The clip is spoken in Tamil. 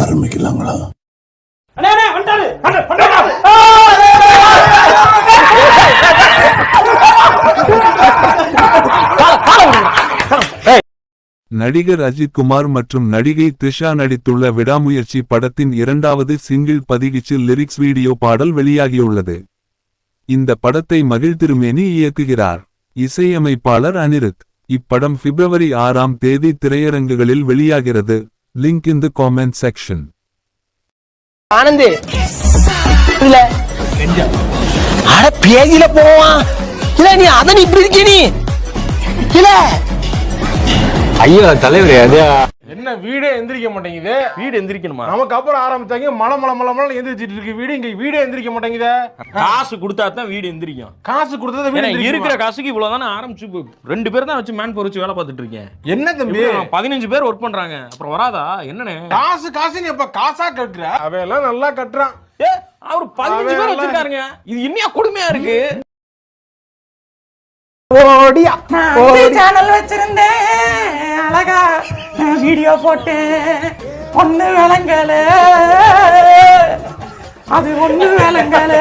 ஆரம்பிக்கலாங்களா? நடிகர் அஜித் குமார் மற்றும் நடிகை த்ரிஷா நடித்துள்ள விடாமுயற்சி படத்தின் இரண்டாவது சிங்கிள் பதிகிச்சு லிரிக்ஸ் வீடியோ பாடல் வெளியாகியுள்ளது. இந்த படத்தை மகிழ் திருமேனி இயக்குகிறார். இசையமைப்பாளர் அனிருத். இப்படம் பிப்ரவரி 6ஆம் தேதி திரையரங்குகளில் வெளியாகிறது. Link in the comment section. Anand இல்ல அட பேஜில போவான் இல்ல நீ அத நீ இப்படி இருக்கீ நீ இல்ல ஐயோ தலைவரே அது என்ன வீடே எந்திரிக்க மாட்டேங்குது. வீடு எந்திரிக்கணுமா? நமக்கு அப்புறம் ஆரம்பிச்சாங்க மலை எந்திரிச்சிட்டு இருக்கு வீடு. இங்க வீடே எந்திரிக்க மாட்டேங்குது. காசு கொடுத்தா தான் வீடு எந்திரிக்கும். காசு கொடுத்தா வீடு இருக்கிற காசுக்கு இவ்வளவுதானே ஆரம்பிச்சு 2 பேர் தான் வச்சு மேன் பவர் வச்சு வேலை பார்த்துட்டு இருக்கேன். என்ன தம்பி 15 பேர் ஒர்க் பண்றாங்க. அப்புறம் வராதா என்னன்னு? காசு நீ எப்ப காசா கட்டுற? அவையெல்லாம் நல்லா கட்டுறான். அவர் 15 பேர் வச்சிருக்காருங்க. இது இன்னையா கொடுமையா இருக்கு. ஓடியா சேனல் வச்சிருந்தேன் அழகா வீடியோ போட்டு ஒண்ணு விளங்கல அது ஒண்ணு விளங்கல